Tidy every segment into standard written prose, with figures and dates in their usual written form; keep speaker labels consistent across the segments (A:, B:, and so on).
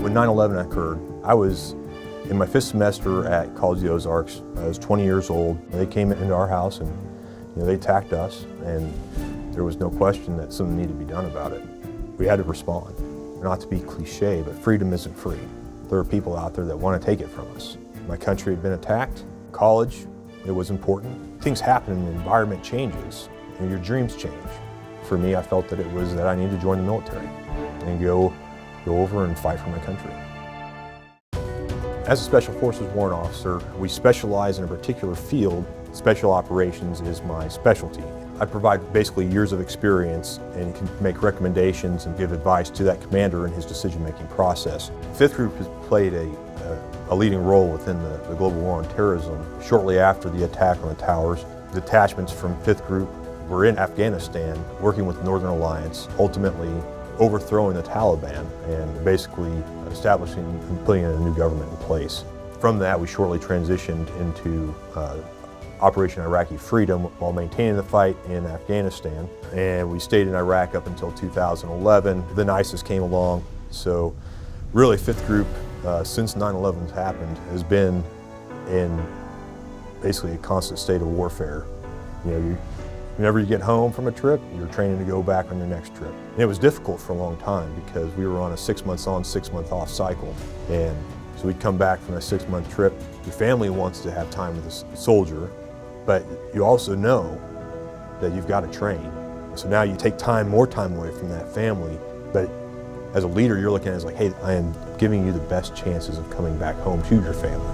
A: When 9/11 occurred, I was in my 5th semester at College of the Ozarks. I was 20 years old. They came into our house and they attacked us, and there was no question that something needed to be done about it. We had to respond. Not to be cliche, but freedom isn't free. There are people out there that want to take it from us. My country had been attacked. College, it was important. Things happen and the environment changes and your dreams change. For me, I felt that it was that I needed to join the military and go over and fight for my country. As a Special Forces Warrant Officer, we specialize in a particular field. Special operations is my specialty. I provide basically years of experience and can make recommendations and give advice to that commander in his decision-making process. 5th Group has played a leading role within the global war on terrorism. Shortly after the attack on the towers, detachments from 5th Group were in Afghanistan working with the Northern Alliance, ultimately overthrowing the Taliban and basically establishing and putting a new government in place. From that, we shortly transitioned into Operation Iraqi Freedom while maintaining the fight in Afghanistan. And we stayed in Iraq up until 2011. Then ISIS came along. So really 5th Group, since 9/11 happened, has been in basically a constant state of warfare. Whenever you get home from a trip, you're training to go back on your next trip. And it was difficult for a long time because we were on a 6 months on, 6 month off cycle. And so we'd come back from a 6-month trip. Your family wants to have time with a soldier, but you also know that you've got to train. So now you take more time away from that family, but as a leader, you're looking at it as like, hey, I am giving you the best chances of coming back home to your family.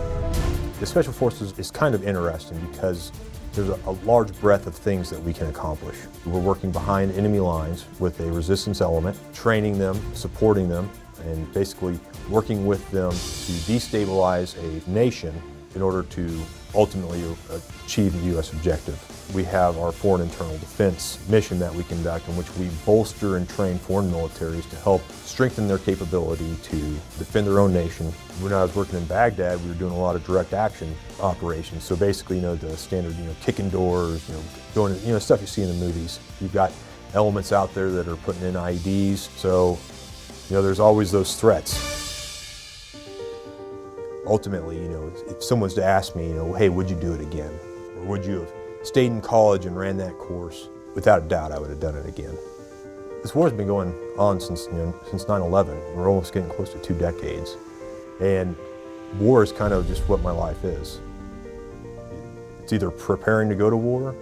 A: The Special Forces is kind of interesting because there's a large breadth of things that we can accomplish. We're working behind enemy lines with a resistance element, training them, supporting them, and basically working with them to destabilize a nation in order to ultimately achieve the U.S. objective. We have our foreign internal defense mission that we conduct in which we bolster and train foreign militaries to help strengthen their capability to defend their own nation. When I was working in Baghdad, we were doing a lot of direct action operations. So basically, the standard, kicking doors, doing, stuff you see in the movies. You've got elements out there that are putting in IEDs. So, there's always those threats. Ultimately, if someone's to ask me, hey, would you do it again? Or would you have stayed in college and ran that course? Without a doubt, I would have done it again. This war has been going on since 9/11. We're almost getting close to 2 decades. And war is kind of just what my life is. It's either preparing to go to war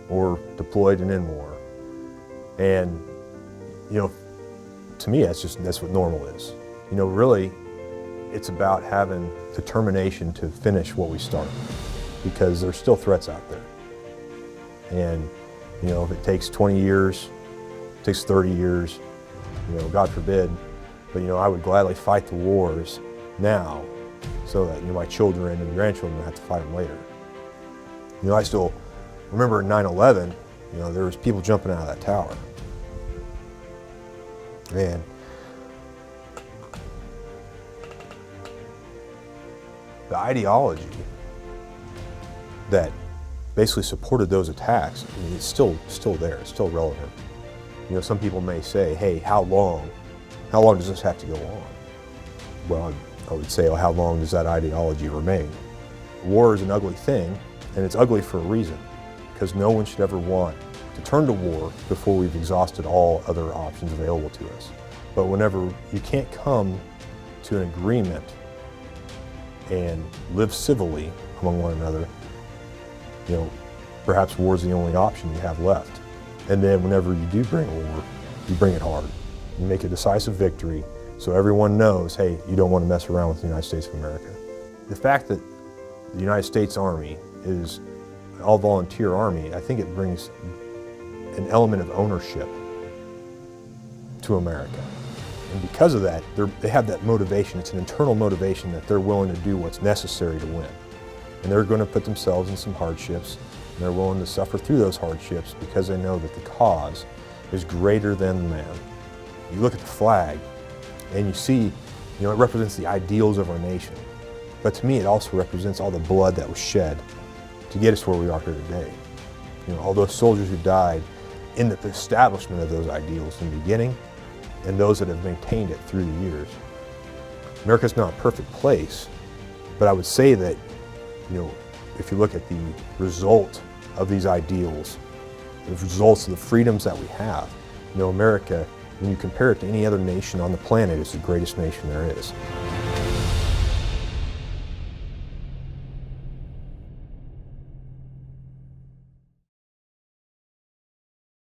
A: or deployed and in war. And, to me, that's what normal is. Really, it's about having determination to finish what we start, because there's still threats out there. And, if it takes 20 years, it takes 30 years, God forbid, but, I would gladly fight the wars now so that, my children and grandchildren don't have to fight them later. I still remember 9/11, there was people jumping out of that tower. And the ideology that basically supported those attacks, it's still there, it's still relevant. Some people may say, hey, how long does this have to go on? Well, I would say, how long does that ideology remain? War is an ugly thing, and it's ugly for a reason, because no one should ever want to turn to war before we've exhausted all other options available to us. But whenever you can't come to an agreement and live civilly among one another, perhaps war is the only option you have left. And then whenever you do bring a war, you bring it hard. You make a decisive victory so everyone knows, hey, you don't want to mess around with the United States of America. The fact that the United States Army is an all-volunteer army, I think it brings an element of ownership to America. And because of that, they have that motivation. It's an internal motivation that they're willing to do what's necessary to win. And they're going to put themselves in some hardships, and they're willing to suffer through those hardships because they know that the cause is greater than the man. You look at the flag, and you see, it represents the ideals of our nation. But to me, it also represents all the blood that was shed to get us where we are here today. All those soldiers who died in the establishment of those ideals in the beginning, and those that have maintained it through the years. America's not a perfect place, but I would say that, if you look at the result of these ideals, the results of the freedoms that we have, America, when you compare it to any other nation on the planet, is the greatest nation there is.